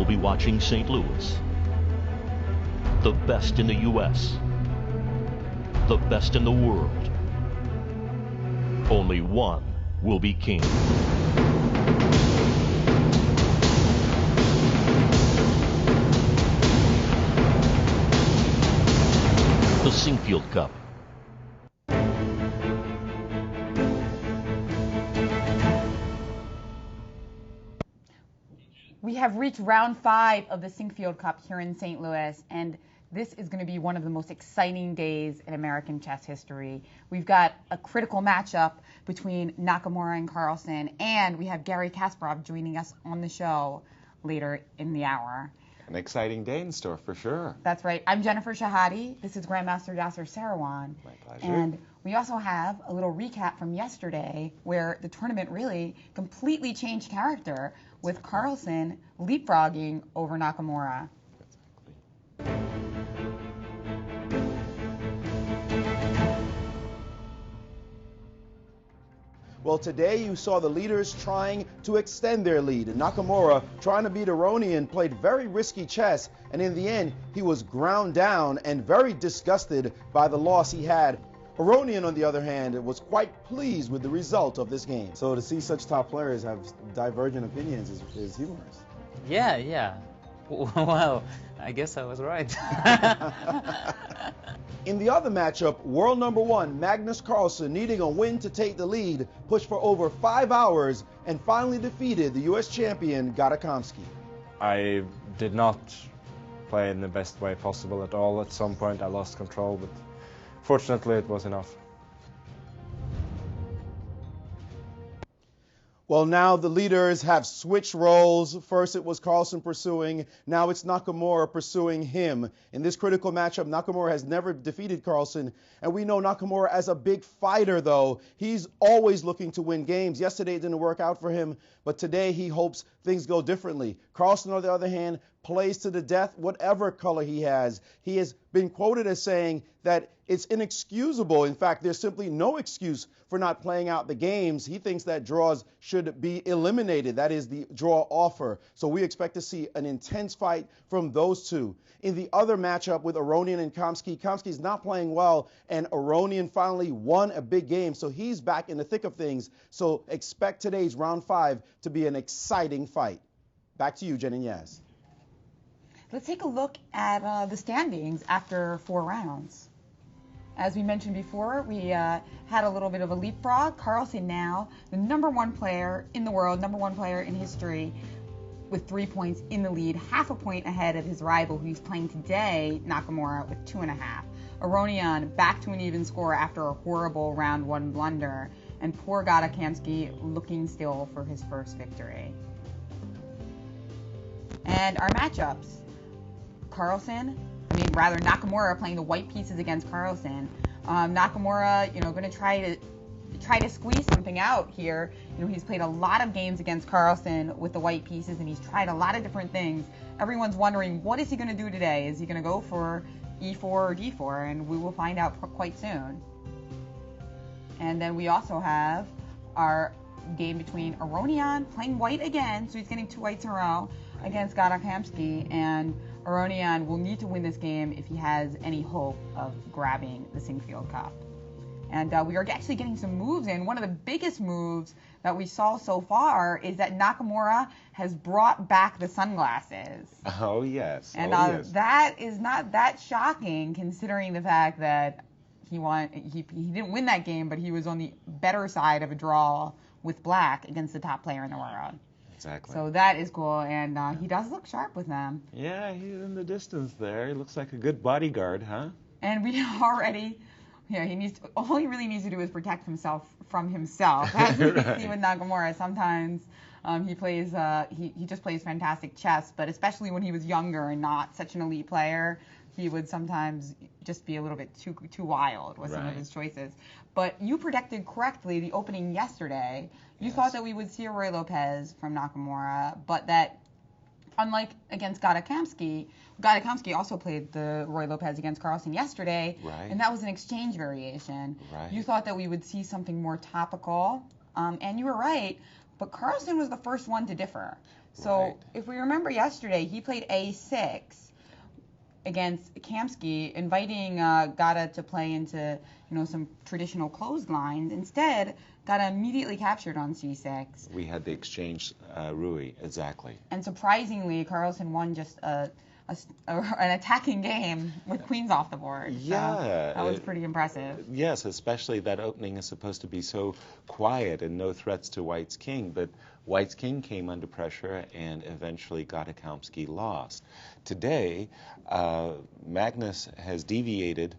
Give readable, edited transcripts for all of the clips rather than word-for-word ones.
be watching St. Louis. The best in the U.S. The best in the world. Only one will be king. The Sinquefield Cup. We have reached round 5 of the Sinquefield Cup here in St. Louis, and this is going to be one of the most exciting days in American chess history. We've got a critical matchup between Nakamura and Carlsen, and we have Garry Kasparov joining us on the show later in the hour. An exciting day in store for sure. That's right. I'm Jennifer Shahade. This is Grandmaster Yasser Seirawan. My pleasure. And we also have a little recap from yesterday where the tournament really completely changed character with Carlsen leapfrogging over Nakamura. Well, today you saw the leaders trying to extend their lead. Nakamura, trying to beat Aronian, played very risky chess, and in the end, he was ground down and very disgusted by the loss he had. Aronian, on the other hand, was quite pleased with the result of this game. So to see such top players have divergent opinions is humorous. Yeah. Well, I guess I was right. In the other matchup, world number 1 Magnus Carlsen, needing a win to take the lead, pushed for over 5 hours and finally defeated the U.S. champion Nakamura-Carlsen. I did not play in the best way possible at all. At some point I lost control, but fortunately it was enough. Well, now the leaders have switched roles. First it was Carlsen pursuing, now it's Nakamura pursuing him. In this critical matchup, Nakamura has never defeated Carlsen, and we know Nakamura as a big fighter, though. He's always looking to win games. Yesterday it didn't work out for him, but today he hopes things go differently. Carlsen, on the other hand, plays to the death whatever color he has. He has been quoted as saying that it's inexcusable. In fact, there's simply no excuse for not playing out the games. He thinks that draws should be eliminated. That is the draw offer. So we expect to see an intense fight from those two. In the other matchup with Aronian and Kamsky, Kamsky's not playing well, and Aronian finally won a big game, so he's back in the thick of things. So expect today's round 5 to be an exciting fight. Back to you, Jen and Yaz. Let's take a look at the standings after 4 rounds. As we mentioned before, we had a little bit of a leapfrog. Carlsen now, the #1 player in the world, #1 player in history, with 3 points in the lead, half a point ahead of his rival who he's playing today, Nakamura, with 2.5. Aronian back to an even score after a horrible round 1 blunder, and poor Nakamura-Carlsen looking still for his first victory. And our matchups. Nakamura playing the white pieces against Carlsen. Nakamura, going to try to squeeze something out here. He's played a lot of games against Carlsen with the white pieces, and he's tried a lot of different things. Everyone's wondering, what is he going to do today? Is he going to go for E4 or D4? And we will find out quite soon. And then we also have our game between Aronian playing white again, so he's getting 2 whites in a row against Nakamura-Carlsen, and Aronian will need to win this game if he has any hope of grabbing the Sinquefield Cup. And we are actually getting some moves in. One of the biggest moves that we saw so far is that Nakamura has brought back the sunglasses. Oh, yes. And yes. That is not that shocking considering the fact that he didn't win that game, but he was on the better side of a draw with black against the top player in the world. Exactly. So that is cool, and he does look sharp with them. Yeah, he's in the distance there. He looks like a good bodyguard, huh? And we already, all he really needs to do is protect himself from himself. As we can see with Nakamura, sometimes he just plays fantastic chess, but especially when he was younger and not such an elite player, he would sometimes just be a little bit too wild with some of his choices. But you predicted correctly the opening yesterday. You thought that we would see a Ruy Lopez from Nakamura, but that unlike against Nakamura-Carlsen also played the Ruy Lopez against Carlsen yesterday, and that was an exchange variation. You thought that we would see something more topical, and you were right, but Carlsen was the first one to differ. So Right. if we remember yesterday, he played A6 against Kamsky, inviting Gata to play into some traditional clotheslines. Instead, Gata immediately captured on C6. We had the exchange Rui, exactly. And surprisingly, Carlsen won just an attacking game with queens off the board. So Yeah. that was pretty impressive. Yes, especially that opening is supposed to be so quiet and no threats to White's king, but White's king came under pressure and eventually Kamsky lost. Today, Magnus has deviated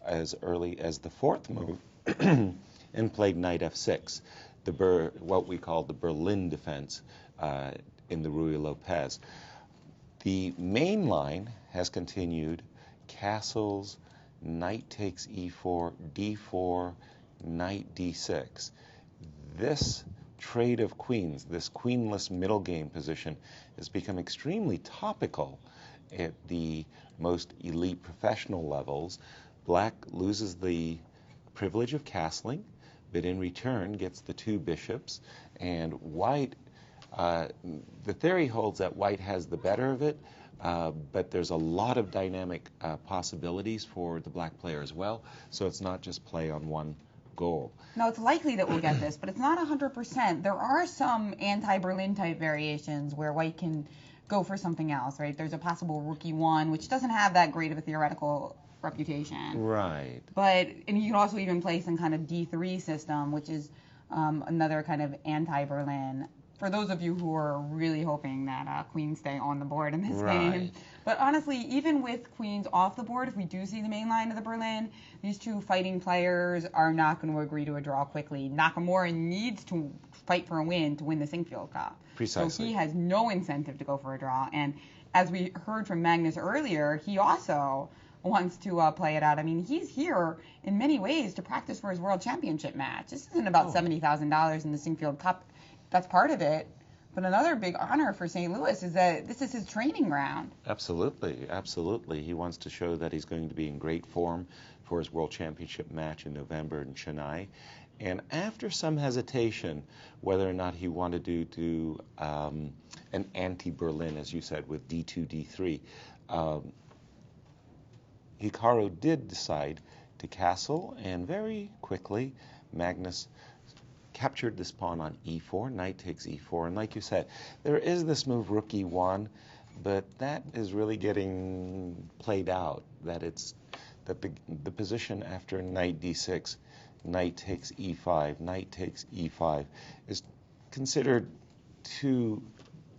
as early as the fourth move and played knight f6, what we call the Berlin defense in the Ruy Lopez. The main line has continued castles, knight takes e4, d4, knight d6. This trade of queens, this queenless middle game position, has become extremely topical at the most elite professional levels. Black loses the privilege of castling, but in return gets the two bishops, and White, the theory holds that White has the better of it, but there's a lot of dynamic possibilities for the black player as well, so it's not just play on one goal. No, it's likely that we'll get this, but it's not 100%. There are some anti-Berlin type variations where White can go for something else, right? There's a possible Rook e1, which doesn't have that great of a theoretical reputation. Right. And you can also even play some kind of D3 system, which is another kind of anti-Berlin. For those of you who are really hoping that queens stay on the board in this game. But honestly, even with queens off the board, if we do see the main line of the Berlin, these two fighting players are not going to agree to a draw quickly. Nakamura needs to fight for a win to win the Sinquefield Cup. Precisely. So he has no incentive to go for a draw. And as we heard from Magnus earlier, he also wants to play it out. I mean, he's here in many ways to practice for his World Championship match. This isn't about $70,000 in the Sinquefield Cup. That's part of it. But another big honor for St. Louis is that this is his training ground. Absolutely, absolutely. He wants to show that he's going to be in great form for his World Championship match in November in Chennai. And after some hesitation, whether or not he wanted to do an anti-Berlin, as you said, with D2, D3, Hikaru did decide to castle, and very quickly Magnus captured this pawn on e4, knight takes e4, and like you said, there is this move rook e1, but that is really getting played out, that the position after knight d6, knight takes e5, knight takes e5, is considered too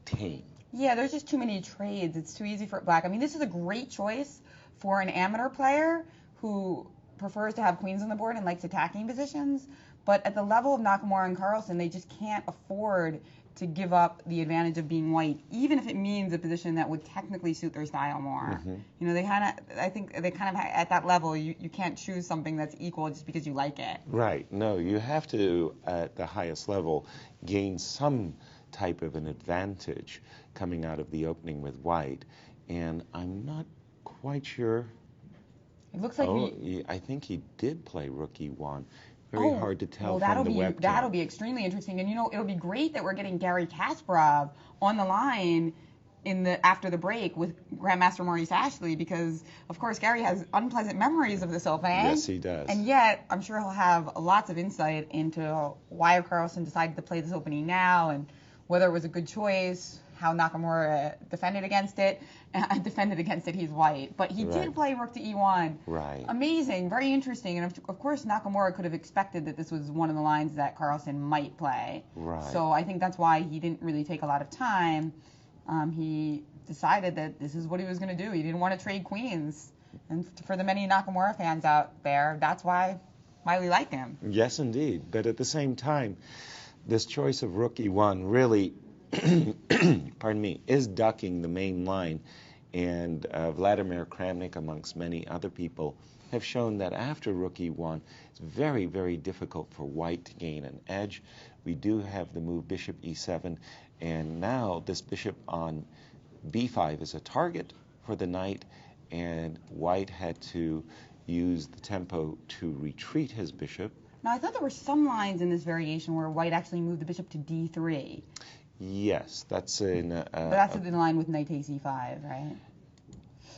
tame. Yeah, there's just too many trades. It's too easy for black. I mean, this is a great choice for an amateur player who prefers to have queens on the board and likes attacking positions. But at the level of Nakamura and Carlsen, they just can't afford to give up the advantage of being white, even if it means a position that would technically suit their style more. You know, I think they kind of at that level, you can't choose something that's equal just because you like it. Right. No, you have to, at the highest level, gain some type of an advantage coming out of the opening with white. And I'm not quite sure. It looks like I think he did play rook e1. Very hard to tell from the webcam. That'll be extremely interesting. And, you know, it'll be great that we're getting Gary Kasparov on the line after the break with Grandmaster Maurice Ashley because, of course, Gary has unpleasant memories of this open. Yes, he does. And yet, I'm sure he'll have lots of insight into why Carlsen decided to play this opening now and whether it was a good choice, how Nakamura defended against it. He's white. But he did play rook to e1. Right. Amazing, very interesting. And of course, Nakamura could have expected that this was one of the lines that Carlsen might play. Right. So I think that's why he didn't really take a lot of time. He decided that this is what he was going to do. He didn't want to trade queens. And for the many Nakamura fans out there, that's why Miley liked him. Yes, indeed. But at the same time, this choice of rook e1 really pardon me, is ducking the main line. And Vladimir Kramnik, amongst many other people, have shown that after rook e1, it's very, very difficult for white to gain an edge. We do have the move bishop e7, and now this bishop on b5 is a target for the knight, and white had to use the tempo to retreat his bishop. Now, I thought there were some lines in this variation where white actually moved the bishop to d3. Yes, that's in. But that's in line with knight takes e5, right?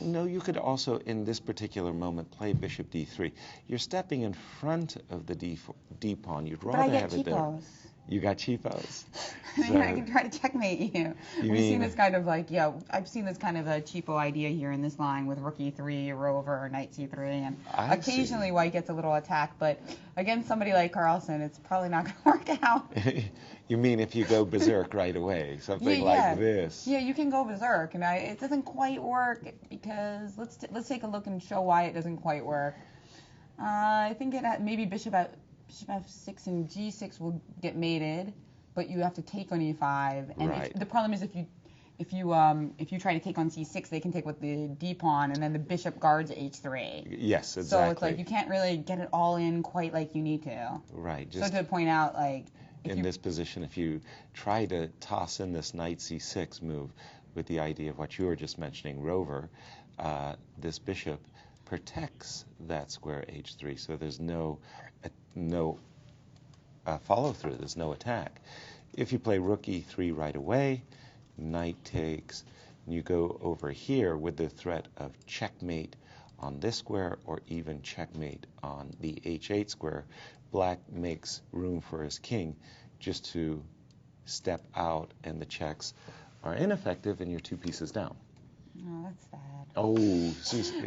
No, you could also, in this particular moment, play bishop d3. You're stepping in front of the d pawn. You'd But I rather get have it there. cheapos. You got cheapos. I mean, I can try to checkmate you. We've seen this kind of I've seen this kind of a cheapo idea here in this line with rook e3, rover, or knight c3, and occasionally white gets a little attack, but against somebody like Carlsen, it's probably not going to work out. You mean if you go berserk right away, something like this? Yeah, you can go berserk, and it doesn't quite work because let's take a look and show why it doesn't quite work. I think maybe bishop f6 and g6 will get mated, but you have to take on e5. And the problem is if you try to take on c6, they can take with the d pawn, and then the bishop guards h3. Yes, exactly. So it's like you can't really get it all in quite like you need to. Right. So to point out, like in this position, if you try to toss in this knight c6 move with the idea of what you were just mentioning, rover, this bishop protects that square h3, so there's no follow through. There's no attack. If you play rook e3 right away, knight takes, and you go over here with the threat of checkmate on this square or even checkmate on the h8 square, black makes room for his king just to step out, and the checks are ineffective, and you're 2 pieces down. Oh, that's bad. Oh,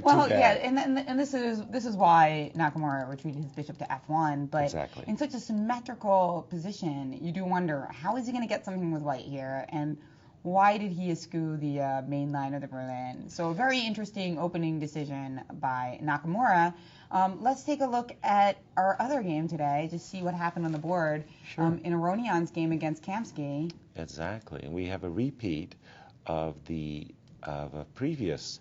well, too bad. Yeah, and this is why Nakamura retreated his bishop to f1. But exactly. In such a symmetrical position, you do wonder, how is he going to get something with white here, and why did he eschew the main line of the Berlin? So a very interesting opening decision by Nakamura. Let's take a look at our other game today to see what happened on the board. Sure. In Aronian's game against Kamsky. Exactly, and we have a repeat of a previous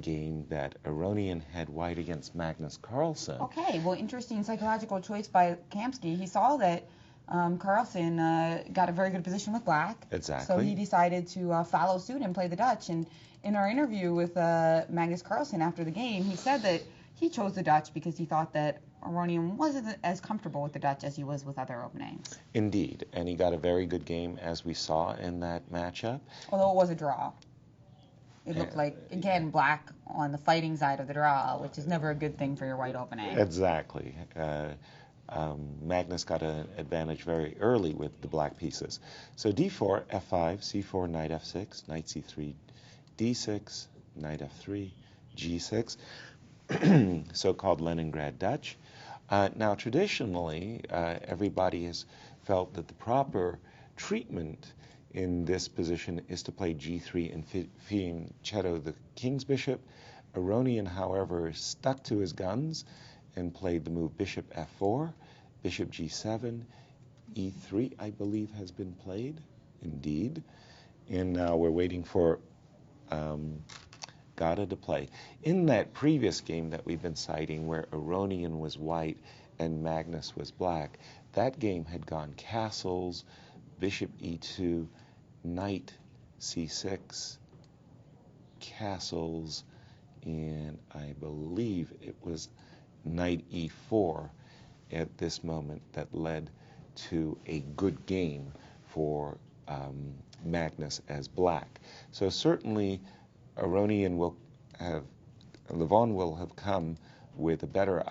game that Aronian had white against Magnus-Carlsen. Okay, well, interesting psychological choice by Kamsky. He saw that Carlsen got a very good position with black. Exactly. So he decided to follow suit and play the Dutch. And in our interview with Magnus-Carlsen after the game, he said that he chose the Dutch because he thought that Aronian wasn't as comfortable with the Dutch as he was with other openings. Indeed, and he got a very good game, as we saw in that matchup. Although it was a draw. It looked like, again, black on the fighting side of the draw, which is never a good thing for your white opening. Exactly. Magnus got an advantage very early with the black pieces. So d4, f5, c4, knight f6, knight c3, d6, knight f3, g6, so-called Leningrad Dutch. Now, traditionally, everybody has felt that the proper treatment in this position is to play g3 and fianchetto the king's bishop. Aronian, however, stuck to his guns and played the move bishop f4, bishop g7, e3, I believe, has been played, indeed. And now we're waiting for Gada to play. In that previous game that we've been citing, where Aronian was white and Magnus was black, that game had gone castles, bishop e2, knight c6, castles, and I believe it was knight e4 at this moment that led to a good game for Magnus as black. So certainly Aronian will have, Levon will have come with a better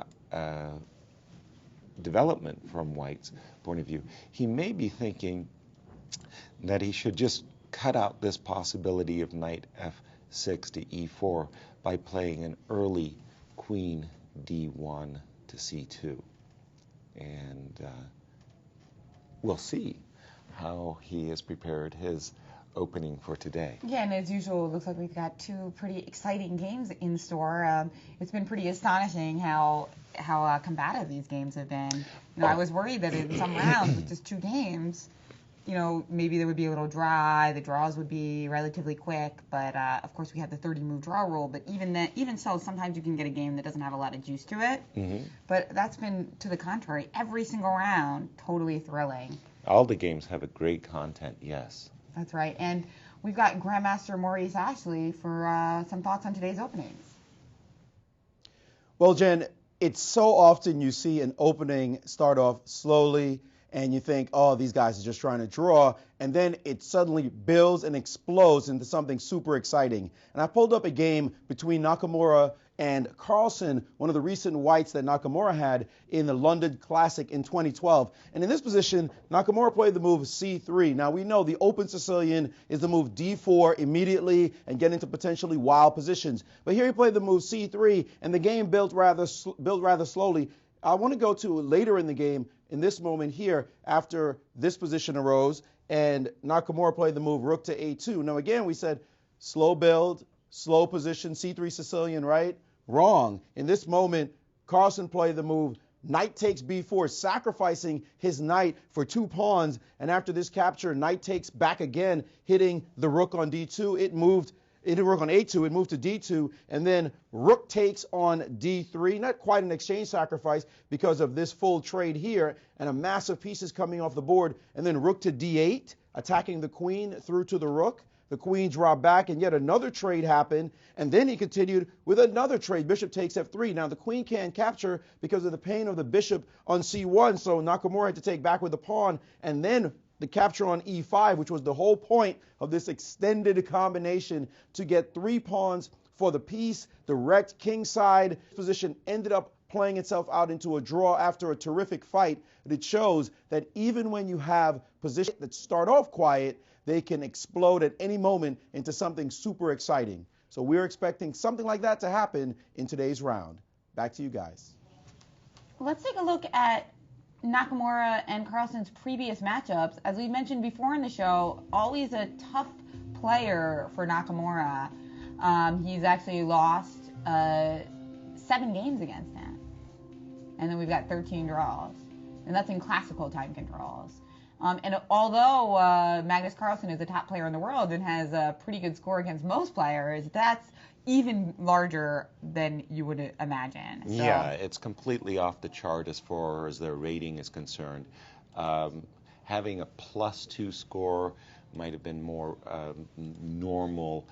development from white's point of view. He may be thinking that he should just cut out this possibility of knight f6 to e4 by playing an early queen d1 to c2. And we'll see how he has prepared his opening for today. Yeah, and as usual, it looks like we've got 2 pretty exciting games in store. It's been pretty astonishing how combative these games have been. You know, I was worried that in some rounds with just 2 games, you know, maybe they would be a little dry, the draws would be relatively quick, but of course we have the 30-move draw rule, but even so, sometimes you can get a game that doesn't have a lot of juice to it. Mm-hmm. But that's been, to the contrary, every single round, totally thrilling. All the games have a great content, yes. That's right, and we've got Grandmaster Maurice Ashley for some thoughts on today's openings. Well, Jen, it's so often you see an opening start off slowly and you think, oh, these guys are just trying to draw, and then it suddenly builds and explodes into something super exciting. And I pulled up a game between Nakamura and Carlsen, one of the recent whites that Nakamura had in the London Classic in 2012. And in this position, Nakamura played the move c3. Now, we know the open Sicilian is the move d4 immediately and get into potentially wild positions. But here he played the move c3, and the game built rather slowly. I want to go to later in the game, in this moment here, after this position arose, and Nakamura played the move rook to a2. Now, again, we said slow build, slow position, c3 Sicilian, right? Wrong. In this moment, Carlsen played the move knight takes b4, sacrificing his knight for 2 pawns. And after this capture, knight takes back again, hitting the rook on d2. It hit rook on a2, it moved to d2, and then rook takes on d3. Not quite an exchange sacrifice because of this full trade here, and a massive pieces coming off the board. And then rook to d8, attacking the queen through to the rook. The queen dropped back, and yet another trade happened, and then he continued with another trade. Bishop takes f3. Now, the queen can't capture because of the pain of the bishop on c1, so Nakamura had to take back with the pawn, and then the capture on e5, which was the whole point of this extended combination, to get 3 pawns for the piece. The wrecked kingside position ended up playing itself out into a draw after a terrific fight. And it shows that even when you have positions that start off quiet, they can explode at any moment into something super exciting. So we're expecting something like that to happen in today's round. Back to you guys. Let's take a look at Nakamura and Carlsen's previous matchups. As we mentioned before in the show, always a tough player for Nakamura. He's actually lost 7 games against him. And then we've got 13 draws. And that's in classical time controls. And although Magnus Carlsen is the top player in the world and has a pretty good score against most players, that's even larger than you would imagine. So, yeah, it's completely off the chart as far as their rating is concerned. Having a +2 score might have been more normal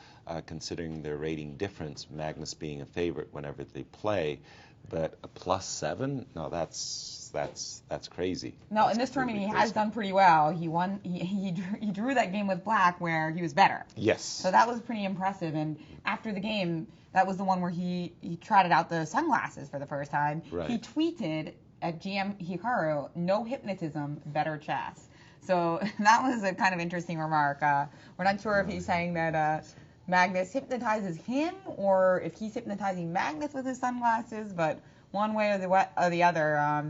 considering their rating difference, Magnus being a favorite whenever they play. But a +7? No, that's crazy. No, in this tournament he has done pretty well. He won. He drew that game with black where he was better. Yes. So that was pretty impressive. And after the game, that was the one where he trotted out the sunglasses for the first time. Right. He tweeted at GM Hikaru, "No hypnotism, better chess." So that was a kind of interesting remark. We're not sure if he's saying that Magnus hypnotizes him or if he's hypnotizing Magnus with his sunglasses, but one way or the other,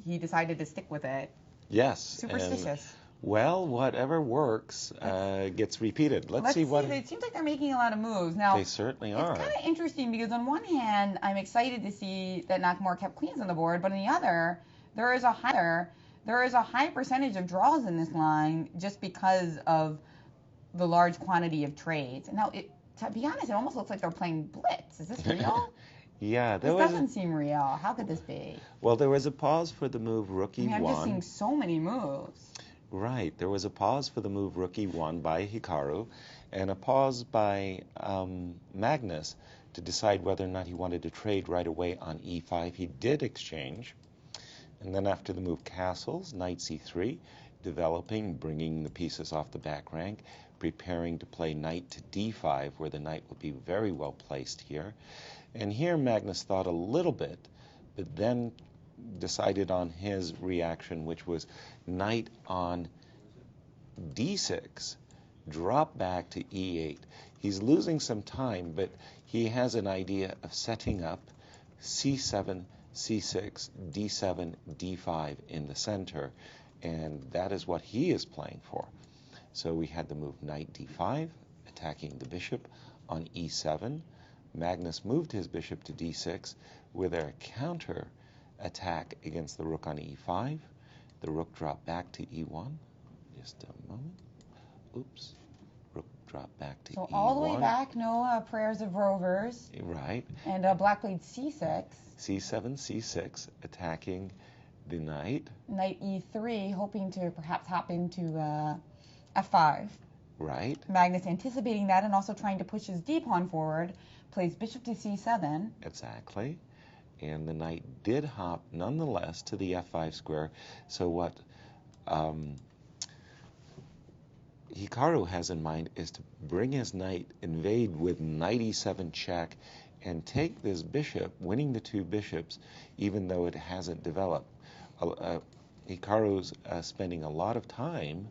he decided to stick with it. Yes. Superstitious. And, well, whatever works gets repeated. Let's see what... It seems like they're making a lot of moves. Now, they certainly are. It's kind of interesting because on one hand, I'm excited to see that Nakamura kept queens on the board, but on the other, there is a high percentage of draws in this line just because of the large quantity of trades. Now, to be honest, it almost looks like they're playing blitz. Is this real? Yeah, this doesn't seem real. How could this be? Well, there was a pause for the move rook e1. I'm just seeing so many moves. Right. There was a pause for the move rook e1 by Hikaru, and a pause by Magnus to decide whether or not he wanted to trade right away on e5. He did exchange, and then after the move castles, knight c3, developing, bringing the pieces off the back rank, preparing to play knight to d5, where the knight would be very well placed here. And here Magnus thought a little bit, but then decided on his reaction, which was knight on d6, drop back to e8. He's losing some time, but he has an idea of setting up c7, c6, d7, d5 in the center, and that is what he is playing for. So we had the move knight d5, attacking the bishop on e7. Magnus moved his bishop to d6 with a counter attack against the rook on e5. The rook dropped back to e1. Just a moment. Oops. Rook dropped back to e1. So all the way back, no prayers of rovers. Right. And black played c6. c7, c6, attacking the knight. Knight e3, hoping to perhaps hop into f5. Right. Magnus anticipating that and also trying to push his d-pawn forward, plays bishop to c7. Exactly. and the knight did hop nonetheless to the f5 square. So what Hikaru has in mind is to bring his knight, invade with knight e7 check, and take this bishop, winning the two bishops, even though it hasn't developed. Hikaru's spending a lot of time,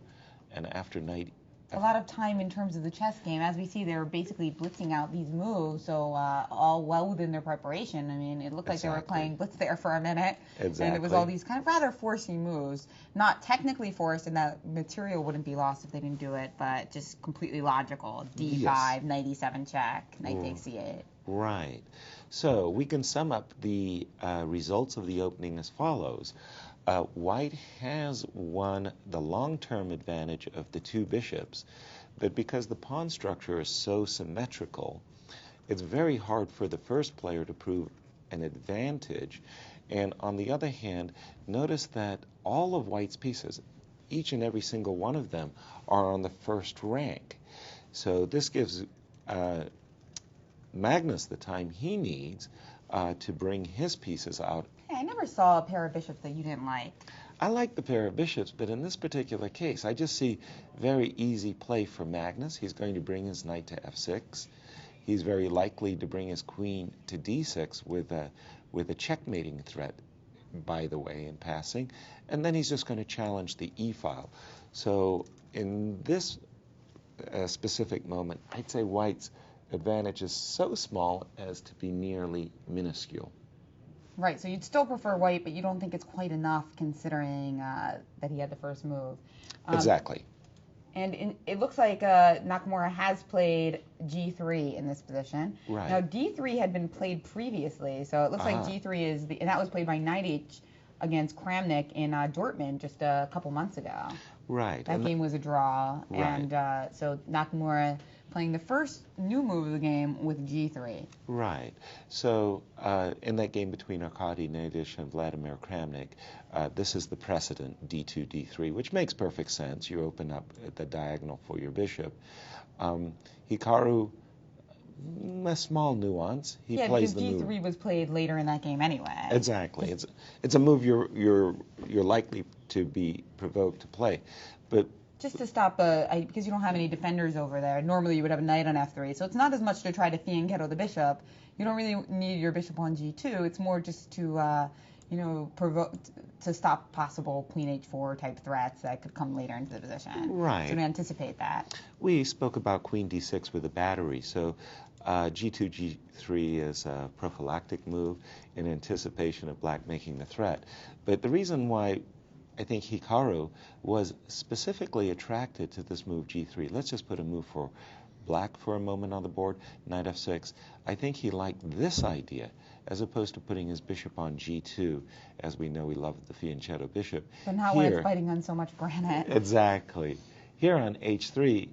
and after knight... A lot of time in terms of the chess game. As we see, they're basically blitzing out these moves, so all well within their preparation. I mean, it looked like they were playing blitz there for a minute. Exactly. And it was all these kind of rather forcey moves. Not technically forced, and that material wouldn't be lost if they didn't do it, but just completely logical. D5, yes. Knight e7 check, knight takes c8. Right. So we can sum up the results of the opening as follows. White has won the long-term advantage of the two bishops, but because the pawn structure is so symmetrical, it's very hard for the first player to prove an advantage. And on the other hand, notice that all of White's pieces, each and every single one of them, are on the first rank. So this gives Magnus the time he needs to bring his pieces out. I never saw a pair of bishops that you didn't like. I like the pair of bishops, but in this particular case, I just see very easy play for Magnus. He's going to bring his knight to f6. He's very likely to bring his queen to d6 with a checkmating threat, by the way, in passing. And then he's just going to challenge the e-file. So in this specific moment, I'd say White's advantage is so small as to be nearly minuscule. Right, so you'd still prefer White, but you don't think it's quite enough considering that he had the first move. Exactly. And it looks like Nakamura has played g3 in this position. Right. Now, d3 had been played previously, so it looks like g3 is and that was played by knight h against Kramnik in Dortmund just a couple months ago. Right. That game was a draw, right. And so Nakamura playing the first new move of the game with g3. Right. So in that game between Arkady Nadish and Vladimir Kramnik, this is the precedent, d2, d3, which makes perfect sense. You open up the diagonal for your bishop. Hikaru, a small nuance. He plays the move. Yeah, because d3 was played later in that game anyway. Exactly. It's a move you're likely to be provoked to play, but just to stop because you don't have any defenders over there. Normally you would have a knight on f3, so it's not as much to try to fianchetto the bishop. You don't really need your bishop on g2. It's more just to provoke to stop possible queen h4 type threats that could come later into the position. Right. So to anticipate that. We spoke about queen d6 with a battery, so g2, g3 is a prophylactic move in anticipation of black making the threat. But the reason why I think Hikaru was specifically attracted to this move g3. Let's just put a move for black for a moment on the board, knight f6. I think he liked this idea as opposed to putting his bishop on g2, as we know he loved the fianchetto bishop. But not when it's fighting on so much granite. Exactly. Here on h3,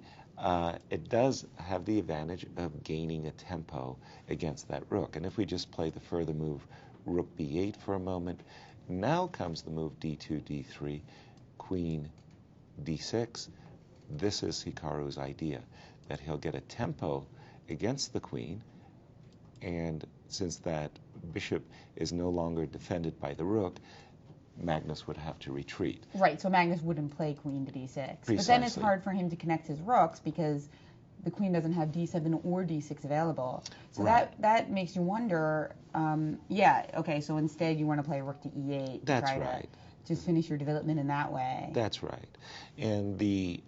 it does have the advantage of gaining a tempo against that rook. And if we just play the further move, rook b8 for a moment, now comes the move d2, d3, queen d6. This is Hikaru's idea, that he'll get a tempo against the queen, and since that bishop is no longer defended by the rook, Magnus would have to retreat. Right, so Magnus wouldn't play queen to d6. Precisely. But then it's hard for him to connect his rooks because the queen doesn't have d7 or d6 available. So right. that makes you wonder, so instead you want to play rook to e8. That's to right. To just finish your development in that way. That's right. And the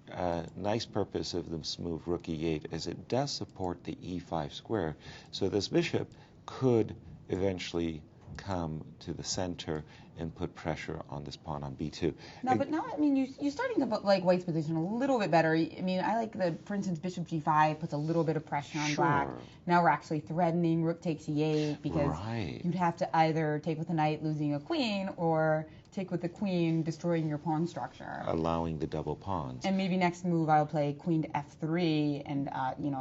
nice purpose of this move, rook e8, is it does support the e5 square. So this bishop could eventually come to the center and put pressure on this pawn on b2. No, but now, I mean, you're starting to like White's position a little bit better. I mean, I like for instance, bishop g5 puts a little bit of pressure on black. Now we're actually threatening rook takes e8 because you'd have to either take with the knight losing a queen or take with the queen destroying your pawn structure. Allowing the double pawns. And maybe next move I'll play queen to f3 and,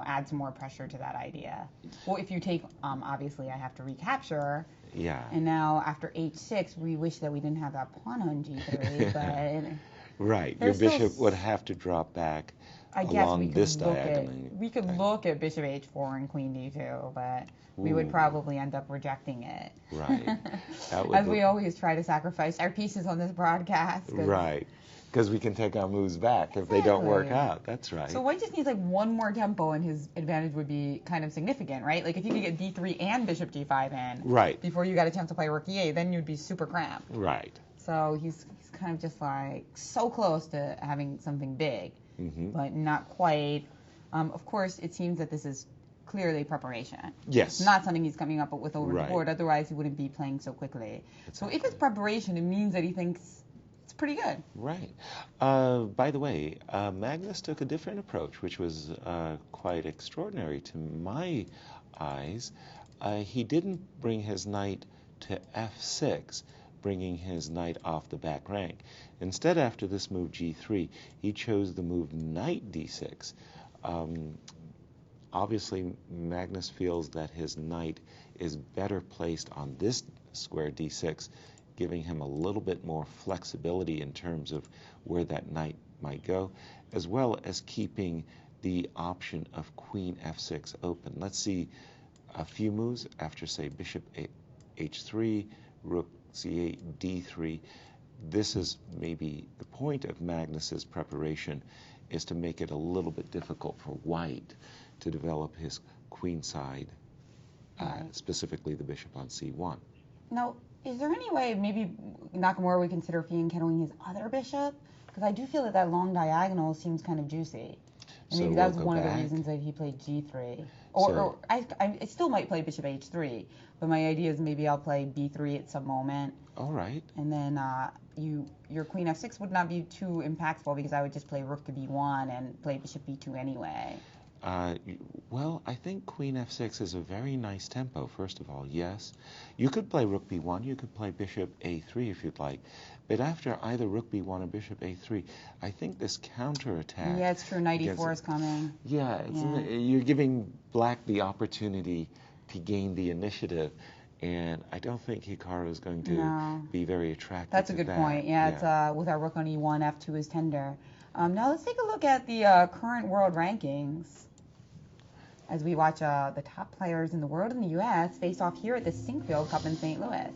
add some more pressure to that idea. Well, if you take, obviously I have to recapture. Yeah. And now after h6, we wish that we didn't have that pawn on g3, but... Right. Your bishop would have to drop back I guess along we could this look diagonal. at we could look at bishop h4 and queen d2, but we would Ooh. probably end up rejecting it. Right. That would As be- we always try to sacrifice our pieces on this broadcast. Right. Because we can take our moves back if they don't work Exactly. out. That's right. So white just needs like one more tempo and his advantage would be kind of significant, right? Like if you could get d3 and bishop d5 in Right. before you got a chance to play rook e8, then you'd be super cramped. Right. So he's kind of just like so close to having something big, Mm-hmm. but not quite. Of course, it seems that this is clearly preparation. Yes. It's not something he's coming up with over Right. the board, otherwise he wouldn't be playing so quickly. So if it's preparation, it means that he thinks it's pretty good. Right. By the way, Magnus took a different approach, which was quite extraordinary to my eyes. He didn't bring his knight to f6, bringing his knight off the back rank. Instead, after this move g3, he chose the move knight d6. Obviously, Magnus feels that his knight is better placed on this square d6, giving him a little bit more flexibility in terms of where that knight might go, as well as keeping the option of queen f6 open. Let's see a few moves after, say, bishop h3, rook c8, d3. This is maybe the point of Magnus's preparation, is to make it a little bit difficult for white to develop his queen side, specifically the bishop on c1. Now, is there any way maybe Nakamura would consider fianchettoing his other bishop? Because I do feel that that long diagonal seems kind of juicy. And So maybe that was we'll go one of the back. reasons that he played g3. So- Or I still might play bishop h3, but my idea is maybe I'll play b3 at some moment. All right. And then your queen f6 would not be too impactful because I would just play rook to b1 and play bishop b2 anyway. Well, I think queen f6 is a very nice tempo, first of all, yes. You could play rook b1, you could play bishop a3 if you'd like. But after either rook b1 or bishop a3, I think this counterattack... Yeah, it's true, knight against- e4 is coming. Yeah, you're giving black the opportunity to gain the initiative. And I don't think Hikaru is going to be very attracted That's a to good that. point. Yeah, it's with our rook on e1, f2 is tender. Now let's take a look at the current world rankings as we watch the top players in the world and the U.S. face off here at the Sinquefield Cup in St. Louis.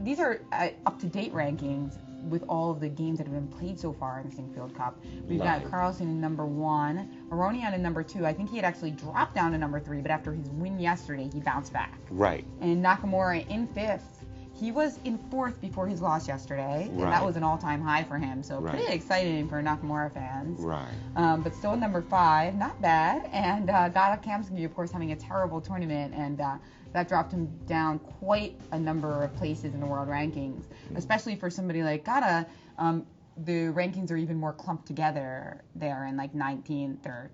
These are up-to-date rankings with all of the games that have been played so far in the Sinquefield Cup. We've got Carlsen in number 1, Aronian in number 2. I think he had actually dropped down to number 3, but after his win yesterday, he bounced back. Right. And Nakamura in 5th. He was in 4th before his loss yesterday, and that was an all-time high for him. So pretty exciting for Nakamura fans. Right. But still in number 5, not bad. And Nakamura-Carlsen, of course, having a terrible tournament, and that dropped him down quite a number of places in the world rankings, especially for somebody like Gata. The rankings are even more clumped together there in like 19th or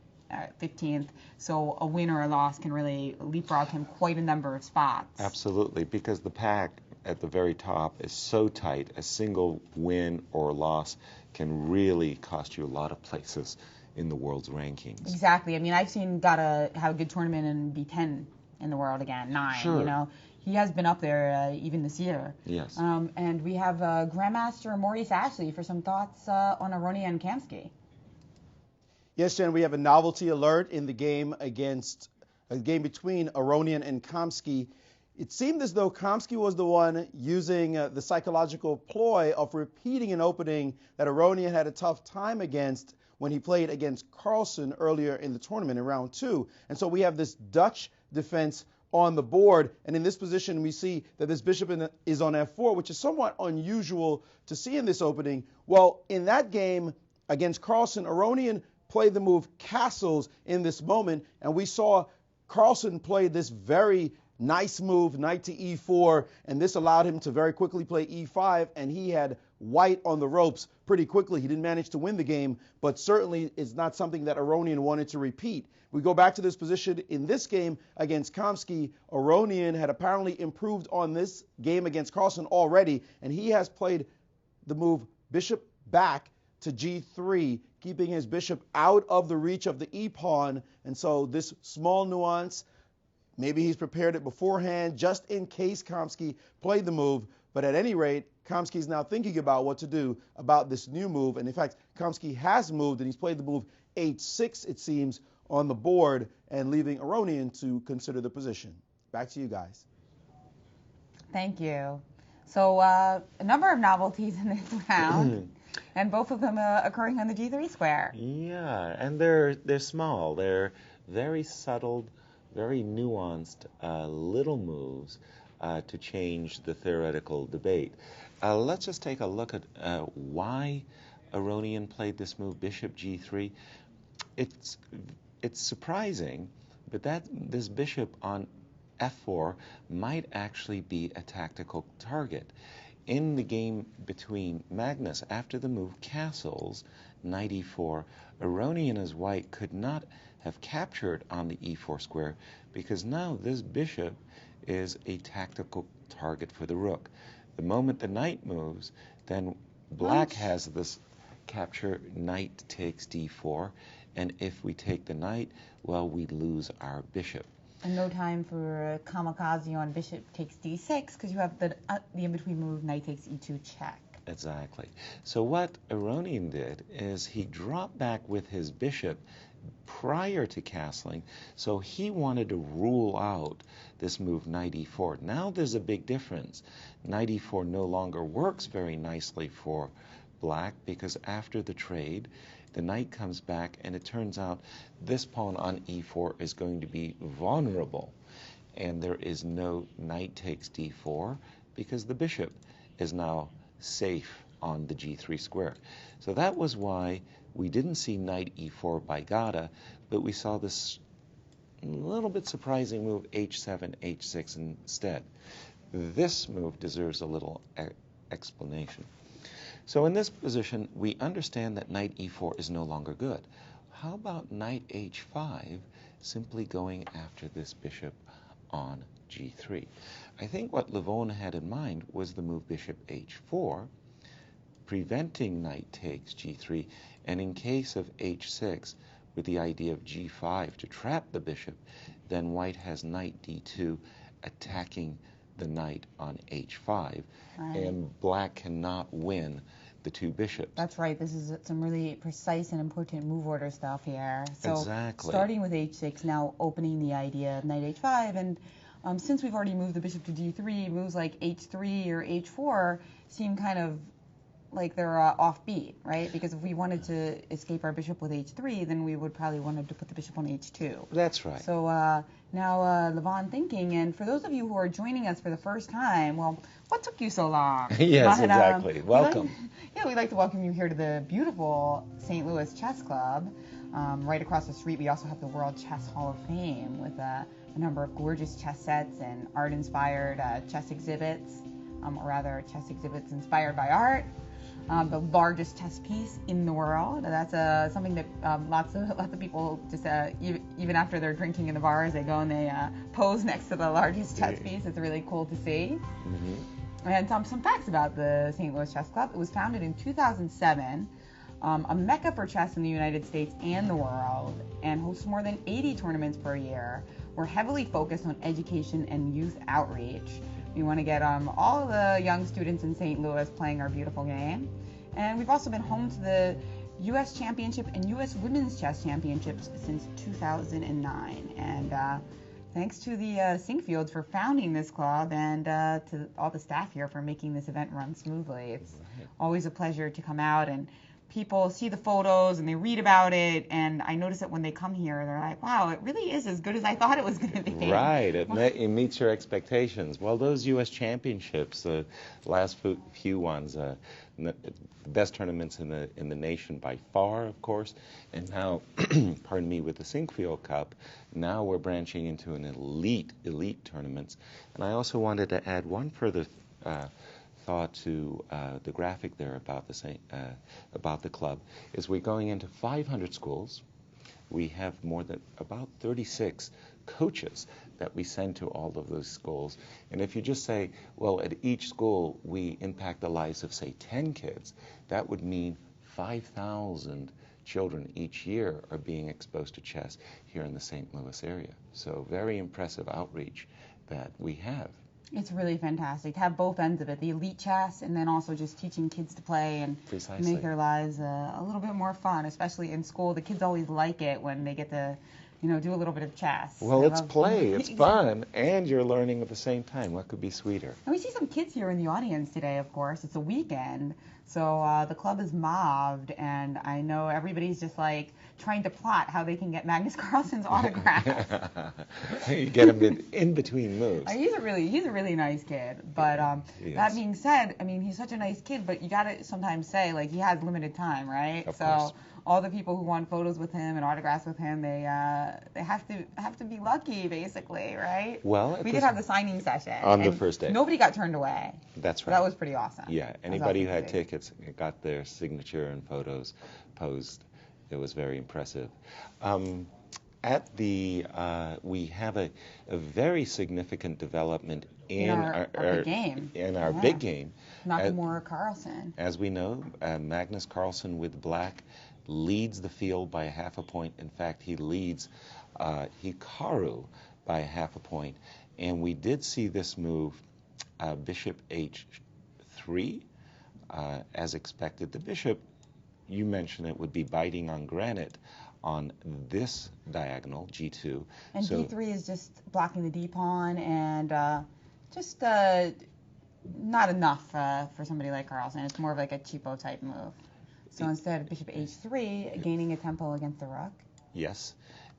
15th, so a win or a loss can really leapfrog him quite a number of spots. Absolutely, because the pack at the very top is so tight, a single win or loss can really cost you a lot of places in the world's rankings. Exactly. I mean, I've seen Gata have a good tournament and be 10 in the world again, 9, Sure. you know. He has been up there even this year. Yes. And we have Grandmaster Maurice Ashley for some thoughts on Aronian-Kamsky. Yes, Jen, we have a novelty alert in the game between Aronian and Kamsky. It seemed as though Kamsky was the one using the psychological ploy of repeating an opening that Aronian had a tough time against when he played against Carlsen earlier in the tournament in round 2. And so we have this Dutch defense on the board, and in this position we see that this bishop is on f4, which is somewhat unusual to see in this opening. Well, in that game against Carlsen, Aronian played the move castles in this moment, and we saw Carlsen play this very nice move, knight to e4, and this allowed him to very quickly play e5, and he had white on the ropes pretty quickly. He didn't manage to win the game, but certainly it's not something that Aronian wanted to repeat. We go back to this position in this game against Kamsky. Aronian had apparently improved on this game against Carlsen already, and he has played the move bishop back to g3, keeping his bishop out of the reach of the e-pawn, and so this small nuance Maybe he's prepared it beforehand just in case Kamsky played the move. But at any rate, Kamsky's now thinking about what to do about this new move. And in fact, Kamsky has moved, and he's played the move h6, it seems, on the board, and leaving Aronian to consider the position. Back to you guys. Thank you. So a number of novelties in this round, and both of them occurring on the G3 square. Yeah, and they're small. They're very subtle, very nuanced little moves to change the theoretical debate. Let's just take a look at why Aronian played this move, bishop g3. It's surprising, but this bishop on f4 might actually be a tactical target. In the game between Magnus, after the move castles, knight e4, Aronian as white could not have captured on the e4 square because now this bishop is a tactical target for the rook. The moment the knight moves, then black has this capture, knight takes d4, and if we take the knight, well, we lose our bishop. And no time for kamikaze on bishop takes d6 because you have the in-between move knight takes e2 check. Exactly. So what Aronian did is he dropped back with his bishop prior to castling, so he wanted to rule out this move knight e4. Now there's a big difference. Knight e4 no longer works very nicely for black because after the trade, the knight comes back, and it turns out this pawn on e4 is going to be vulnerable, and there is no knight takes d4 because the bishop is now safe on the g3 square. So that was why we didn't see knight e4 by Gada, but we saw this little bit surprising move h7, h6 instead. This move deserves a little explanation. So in this position, we understand that knight e4 is no longer good. How about knight h5, simply going after this bishop on g3? I think what Levon had in mind was the move bishop h4, preventing knight takes g3, and in case of h6, with the idea of g5 to trap the bishop, then white has knight d2 attacking the knight on h5, and black cannot win the two bishops. That's right. This is some really precise and important move order stuff here. So exactly. Starting with h6, now opening the idea of knight h5, and since we've already moved the bishop to d3, moves like h3 or h4 seem kind of like they're offbeat, right? Because if we wanted to escape our bishop with h3, then we would probably want to put the bishop on h2. That's right. So now Levon thinking, and for those of you who are joining us for the first time, well, what took you so long? Yes, exactly. Welcome. We'd like to welcome you here to the beautiful St. Louis Chess Club. Right across the street, we also have the World Chess Hall of Fame with a number of gorgeous chess sets and art-inspired chess exhibits, or rather chess exhibits inspired by art. The largest chess piece in the world. That's something that lots of people just even after they're drinking in the bars, they go and they pose next to the largest chess piece. It's really cool to see. Mm-hmm. And some facts about the St. Louis Chess Club. It was founded in 2007, a mecca for chess in the United States and the world, and hosts more than 80 tournaments per year. We're heavily focused on education and youth outreach. We want to get all the young students in St. Louis playing our beautiful game. And we've also been home to the U.S. Championship and U.S. Women's Chess Championships since 2009. And thanks to the Sinquefields for founding this club, and to all the staff here for making this event run smoothly. It's always a pleasure to come out, and people see the photos and they read about it, and I notice that when they come here, they're like, wow, it really is as good as I thought it was going to be. Right, it meets your expectations. Well, those U.S. championships, the last few ones, the best tournaments in the nation by far, of course, and now, pardon me, with the Sinquefield Cup, now we're branching into an elite tournaments. And I also wanted to add one further thought to the graphic there about the club is we're going into 500 schools. We have more than about 36 coaches that we send to all of those schools. And if you just say, well, at each school we impact the lives of, say, 10 kids, that would mean 5,000 children each year are being exposed to chess here in the St. Louis area. So very impressive outreach that we have. It's really fantastic to have both ends of it, the elite chess and then also just teaching kids to play and Precisely. make their lives a little bit more fun, especially in school. The kids always like it when they get to, do a little bit of chess. Well, They it's love- play, it's fun, and you're learning at the same time. What could be sweeter? And we see some kids here in the audience today, of course. It's a weekend, so the club is mobbed, and I know everybody's just like trying to plot how they can get Magnus Carlsen's autograph. You get him in between moves. He's a really nice kid, but He that is. being said, I mean, he's such a nice kid, but you gotta sometimes say, like, he has limited time, right? Of So course. all the people who want photos with him and autographs with him, they have to be lucky, basically, right? Well, we did have the signing session on the and first day. Nobody got turned away. That's So right. that was pretty awesome. Yeah, That was anybody who awesome had to see. tickets got their signature and photos posed. It was very impressive. At the, we have a very significant development in our big game. In our Yeah. big game. Nakamura-Carlsen. As we know, Magnus Carlsen with black leads the field by 1/2 a point. In fact, he leads Hikaru by 1/2 a point. And we did see this move, bishop h3, as expected. The bishop, you mentioned it, would be biting on granite on this diagonal, g2. And So- d3 is just blocking the d pawn and just not enough for somebody like Carlsen. It's more of like a cheapo type move. So instead, bishop h3, gaining a tempo against the rook. Yes,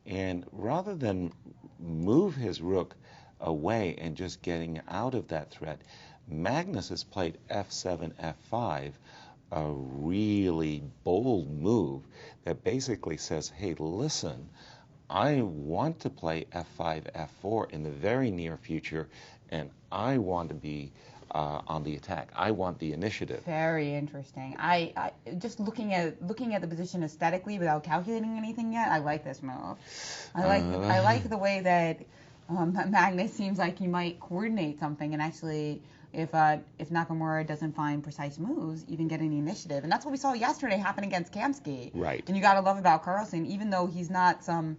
and rather than move his rook away and just getting out of that threat, Magnus has played f7, f5, a really bold move that basically says, hey, listen, I want to play f5, f4 in the very near future, and I want to be on the attack. I want the initiative. Very interesting. I just looking at the position aesthetically without calculating anything yet. I like this move. I like the way that Magnus seems like he might coordinate something and actually, if Nakamura doesn't find precise moves, even getting the initiative. And that's what we saw yesterday happen against Kamsky. Right. And you got to love about Carlsen, even though he's not some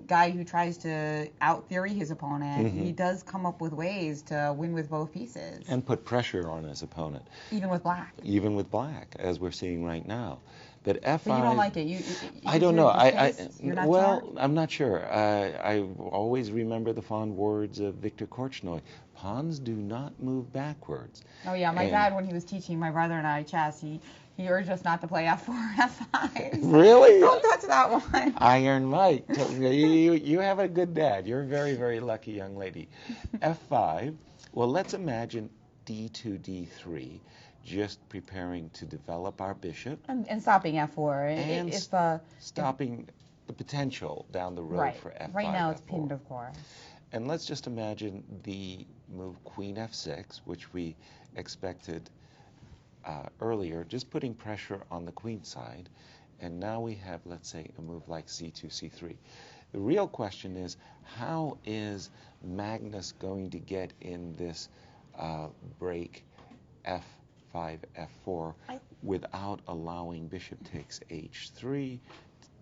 guy who tries to out-theory his opponent, he does come up with ways to win with both pieces. And put pressure on his opponent. Even with black. Even with black, as we're seeing right now. But f5... But you don't like it. I don't know. You're not well, charmed? I'm not sure. I always remember the fond words of Victor Korchnoi. Pawns do not move backwards. Oh yeah, my dad, when he was teaching my brother and I chess, he urged us not to play f4, f5. Really? Don't touch that one. Iron Mike. You have a good dad. You're a very, very lucky young lady. f5. Well, let's imagine d2, d3, just preparing to develop our bishop. And stopping f4. And stopping the potential down the road right. for f5, Right now it's f4. pinned, of course. And let's just imagine the move queen f6, which we expected earlier, just putting pressure on the queen side. And now we have, let's say, a move like c2, c3. The real question is, how is Magnus going to get in this break f5, f4 without allowing bishop takes h3,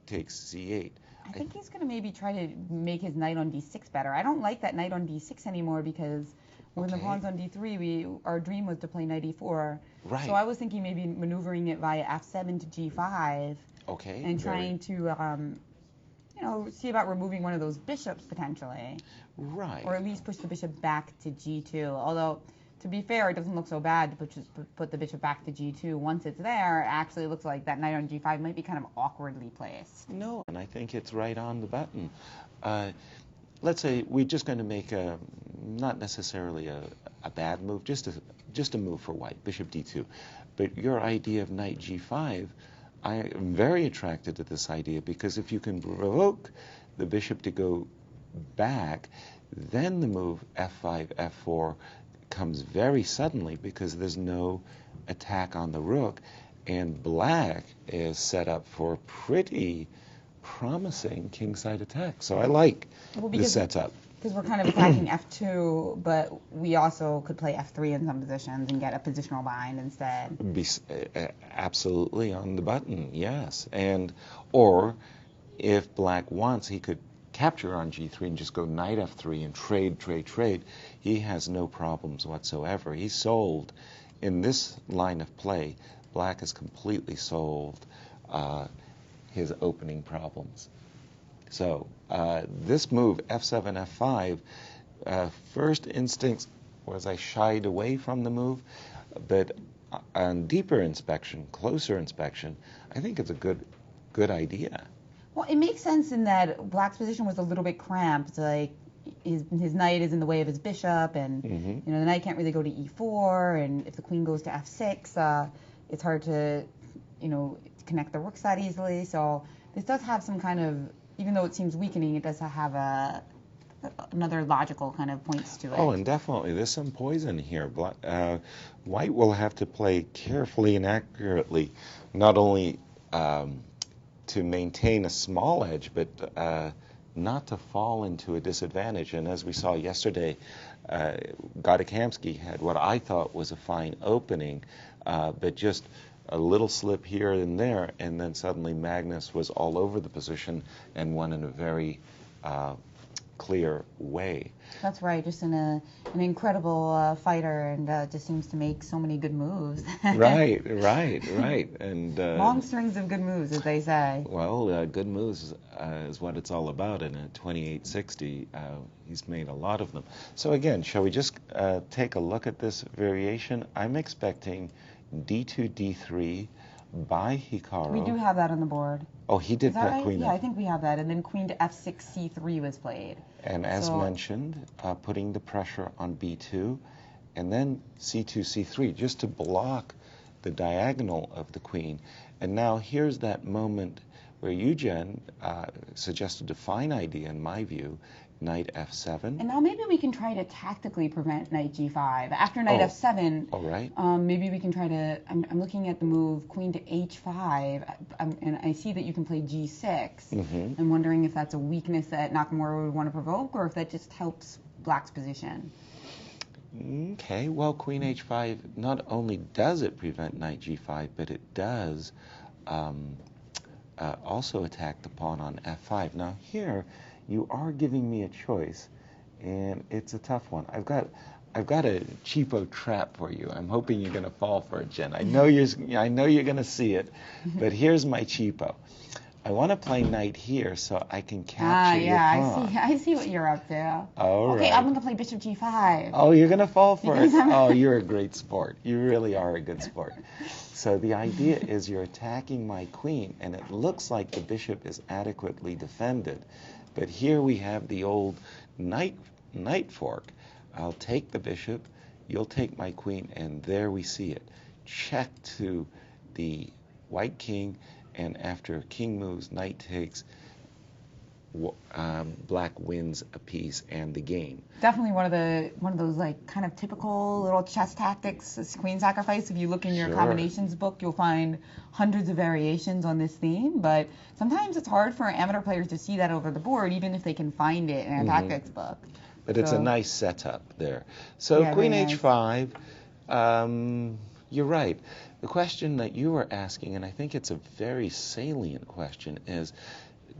takour c8? I think he's going to maybe try to make his knight on d6 better. I don't like that knight on d6 anymore because when the pawn's on d3, our dream was to play knight e4. Right. So I was thinking maybe maneuvering it via f7 to g5. Okay. And trying to, see about removing one of those bishops potentially. Right. Or at least push the bishop back to g2. Although, to be fair, it doesn't look so bad to put the bishop back to g2. Once it's there, it actually looks like that knight on g5 might be kind of awkwardly placed. No, and I think it's right on the button. Let's say we're just going to make not necessarily a bad move, just a move for white, bishop d2. But your idea of knight g5, I am very attracted to this idea because if you can provoke the bishop to go back, then the move f5, f4 comes very suddenly because there's no attack on the rook, and black is set up for pretty promising kingside attack. So I like the setup. Because we're kind of attacking f2, but we also could play f3 in some positions and get a positional bind instead. Absolutely on the button, yes. And or if black wants, he could capture on g3 and just go knight f3 and trade. He has no problems whatsoever. He solved in this line of play. Black has completely solved his opening problems. So this move, f7, f5, first instincts was I shied away from the move, but on deeper inspection, closer inspection, I think it's a good idea. Well, it makes sense in that black's position was a little bit cramped. Like his knight is in the way of his bishop, and you know the knight can't really go to e4, and if the queen goes to f6, it's hard to connect the rook side easily. So this does have some kind of, even though it seems weakening, it does have another logical kind of points to it. Oh, and definitely there's some poison here. White will have to play carefully and accurately, not only to maintain a small edge, but not to fall into a disadvantage. And as we saw yesterday, Nakamura-Carlsen had what I thought was a fine opening, but just a little slip here and there, and then suddenly Magnus was all over the position and won in a very clear way. That's right, just an incredible fighter, and just seems to make so many good moves. Right. And long strings of good moves, as they say. Well, good moves is what it's all about, and at 2860, he's made a lot of them. So again, shall we just take a look at this variation? I'm expecting d2, d3 by Hikaru. We do have that on the board. Oh, he did put right? queen. Yeah, I think we have that. And then queen to f6, c3 was played. And as mentioned, putting the pressure on b2, and then c2, c3, just to block the diagonal of the queen. And now here's that moment where Eugen suggested a fine idea, in my view, knight f7. And now maybe we can try to tactically prevent knight g5. After knight f7, all right. Maybe we can try to, I'm looking at the move queen to h5, and I see that you can play g6. I'm wondering if that's a weakness that Nakamura would want to provoke, or if that just helps black's position. Okay, well, queen h5, not only does it prevent knight g5, but it does also attack the pawn on f5. Now here, you are giving me a choice, and it's a tough one. I've got a cheapo trap for you. I'm hoping you're going to fall for it, Jen. I know you're going to see it, but here's my cheapo. I want to play knight here so I can capture your pawn. I see what you're up to. All okay, right. I'm going to play bishop g5. Oh, you're going to fall for it? Oh, you're a great sport. You really are a good sport. So the idea is you're attacking my queen, and it looks like the bishop is adequately defended. But here we have the old knight fork. I'll take the bishop, you'll take my queen, and there we see it. Check to the white king, and after king moves, knight takes, black wins a piece and the game. Definitely one of those like kind of typical little chess tactics, this queen sacrifice. If you look in your combinations book, you'll find hundreds of variations on this theme, but sometimes it's hard for amateur players to see that over the board, even if they can find it in a tactics book. But it's a nice setup there. So yeah, queen h5, you're right. The question that you were asking, and I think it's a very salient question, is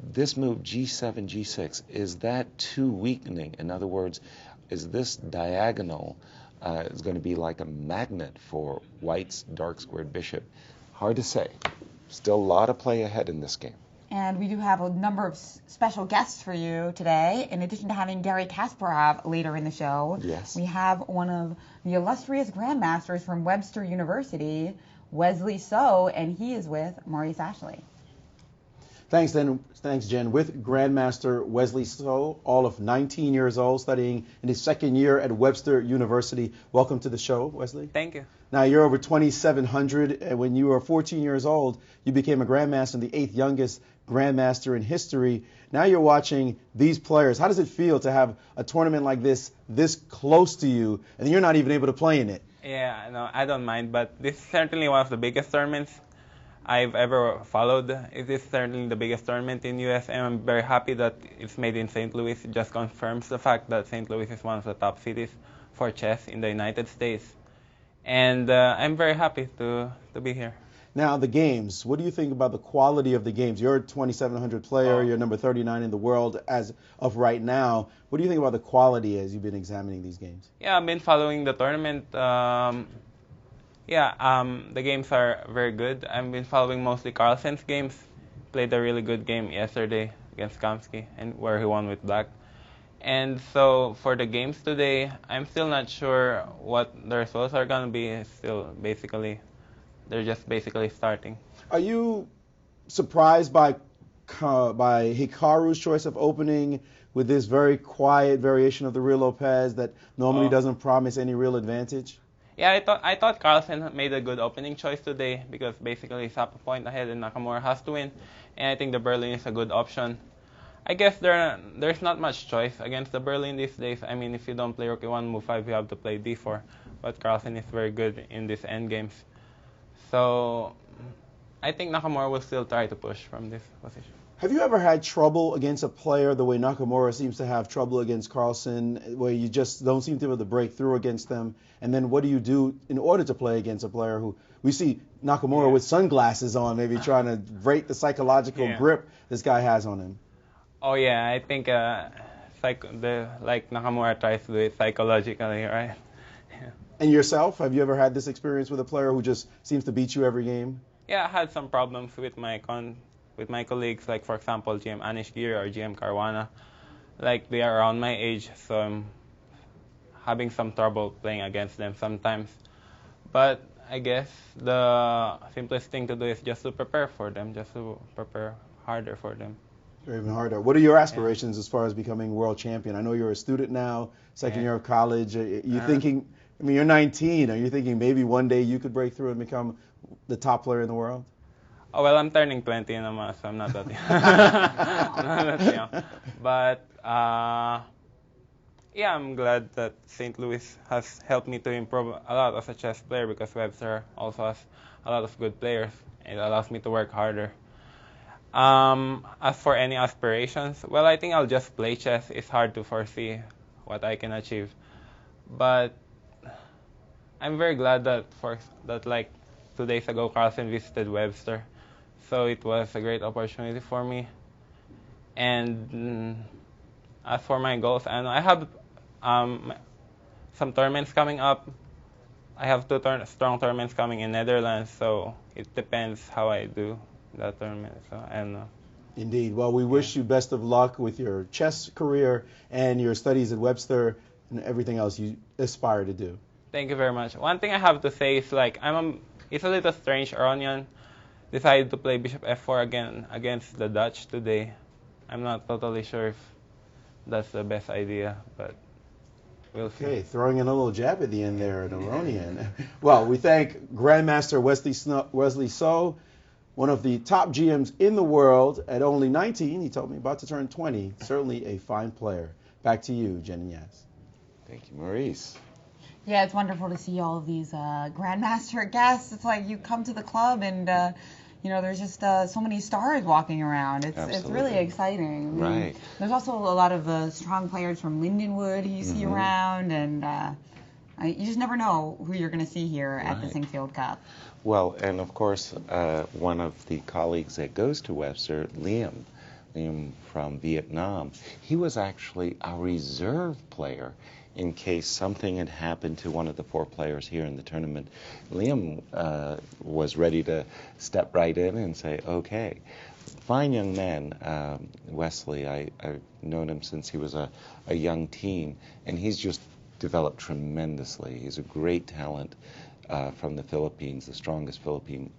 this move g7, g6, is that too weakening? In other words, is this diagonal is going to be like a magnet for white's dark squared bishop? Hard to say. Still a lot of play ahead in this game. And we do have a number of special guests for you today. In addition to having Garry Kasparov later in the show, we have one of the illustrious grandmasters from Webster University, Wesley So, and he is with Maurice Ashley. Thanks, Jen. With Grandmaster Wesley So, all of 19 years old, studying in his second year at Webster University. Welcome to the show, Wesley. Thank you. Now, you're over 2,700, and when you were 14 years old, you became a Grandmaster and the 8th youngest Grandmaster in history. Now you're watching these players. How does it feel to have a tournament like this close to you, and you're not even able to play in it? Yeah, no, I don't mind, but this is certainly one of the biggest tournaments I've ever followed. It is certainly the biggest tournament in US, and I'm very happy that it's made in St. Louis. It just confirms the fact that St. Louis is one of the top cities for chess in the United States. And I'm very happy to be here. Now, the games. What do you think about the quality of the games? You're a 2,700 player. You're number 39 in the world as of right now. What do you think about the quality as you've been examining these games? Yeah, I've been following the tournament. The games are very good. I've been following mostly Carlsen's games. Played a really good game yesterday against Kamsky, and where he won with black. And so for the games today, I'm still not sure what the results are going to be. They're just basically starting. Are you surprised by Hikaru's choice of opening with this very quiet variation of the real Lopez that normally doesn't promise any real advantage? Yeah, I thought Carlsen made a good opening choice today because basically he's up a point ahead and Nakamura has to win. And I think the Berlin is a good option. I guess there's not much choice against the Berlin these days. I mean, if you don't play Rook E1, move 5, you have to play D4. But Carlsen is very good in these endgames. So I think Nakamura will still try to push from this position. Have you ever had trouble against a player the way Nakamura seems to have trouble against Carlsen, where you just don't seem to be able to break through against them? And then what do you do in order to play against a player who we see Nakamura with sunglasses on, maybe trying to break the psychological grip this guy has on him? Oh yeah, I think like Nakamura tries to do it psychologically, right? And yourself, have you ever had this experience with a player who just seems to beat you every game? Yeah, I had some problems with my colleagues, like for example GM Anishgiri or GM Caruana. Like they are around my age, so I'm having some trouble playing against them sometimes. But I guess the simplest thing to do is just to prepare for them, just to prepare harder for them. Even harder. What are your aspirations as far as becoming world champion? I know you're a student now, second year of college. Are you thinking, I mean, you're 19. Are you thinking maybe one day you could break through and become the top player in the world? Oh, well, I'm turning 20 in a month, so I'm not that young. Not that young. But, yeah, I'm glad that St. Louis has helped me to improve a lot as a chess player because Webster also has a lot of good players. It allows me to work harder. As for any aspirations, well, I think I'll just play chess. It's hard to foresee what I can achieve. But I'm very glad that like 2 days ago, Carlsen visited Webster. So it was a great opportunity for me. And as for my goals, I have some tournaments coming up. I have 2 strong tournaments coming in Netherlands, so it depends how I do that tournament. So I don't know. Indeed. Well, we wish you best of luck with your chess career and your studies at Webster and everything else you aspire to do. Thank you very much. One thing I have to say is like it's a little strange. Aronian decided to play Bishop F4 again against the Dutch today. I'm not totally sure if that's the best idea, but we'll see. Okay, throwing in a little jab at the end there at Aronian. Well, we thank Grandmaster Wesley So, one of the top GMs in the world at only 19. He told me about to turn 20. Certainly a fine player. Back to you, Jen and Yas. Thank you, Maurice. Yeah, it's wonderful to see all of these Grandmaster guests. It's like you come to the club and, there's just so many stars walking around. It's really exciting. Right. There's also a lot of strong players from Lindenwood you see around, and you just never know who you're going to see here at the Sinquefield Cup. Well, and of course, one of the colleagues that goes to Webster, Liam from Vietnam, he was actually a reserve player in case something had happened to one of the 4 players here in the tournament. Liam was ready to step right in and say, okay. Fine young man, Wesley. I've known him since he was a young teen, and he's just developed tremendously. He's a great talent from the Philippines, the strongest Filipino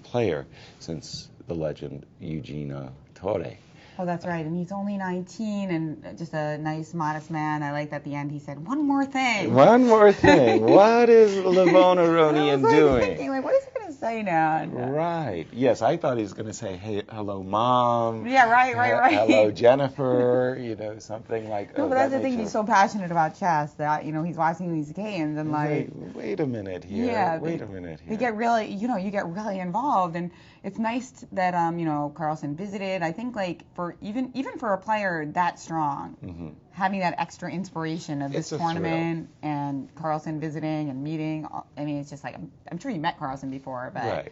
player since the legend Eugene Torre. Oh, that's right. And he's only 19 and just a nice, modest man. I liked at the end he said, one more thing. One more thing. What is Levon Aronian doing? Thinking, like, what is he going to say now? Right. Yes, I thought he was going to say, "Hey, hello, Mom." Yeah, right. Hello, Jennifer. Something like. No, but that's the thing. He's so passionate about chess that he's watching these games and like. Wait a minute here. Yeah. Wait a minute here. They get really, you get really involved, and it's nice that Carlsen visited. I think like for even for a player that strong, having that extra inspiration of this tournament and Carlsen visiting and meeting. I mean, it's just like I'm sure you met Carlsen before, but right.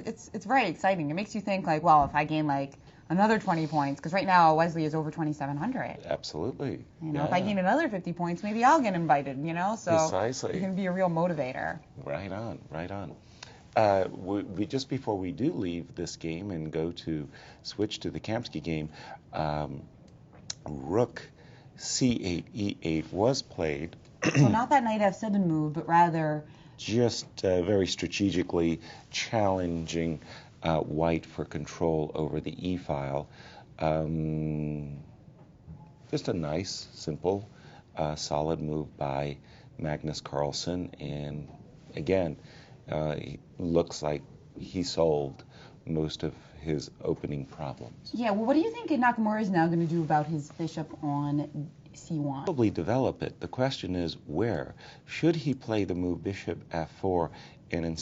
It's very exciting. It makes you think like, well, if I gain like another 20 points, because right now Wesley is over 2,700. Absolutely. If I gain another 50 points, maybe I'll get invited. So precisely. It can be a real motivator. Right on. We just before we do leave this game and switch to the Kamsky game, Rook C8 E8 was played. So not that knight F7 move, but rather just very strategically challenging White for control over the E file. Just a nice, simple, solid move by Magnus Carlsen, and again, it looks like he solved most of his opening problems. Yeah, well, what do you think Nakamura is now going to do about his bishop on C1? Probably develop it. The question is where. Should he play the move bishop F4 and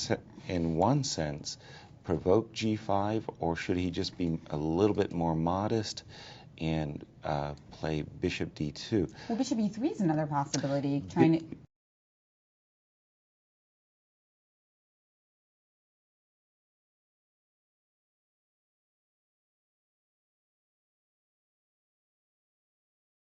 in one sense provoke G5, or should he just be a little bit more modest and play bishop D2? Well, bishop E3 is another possibility.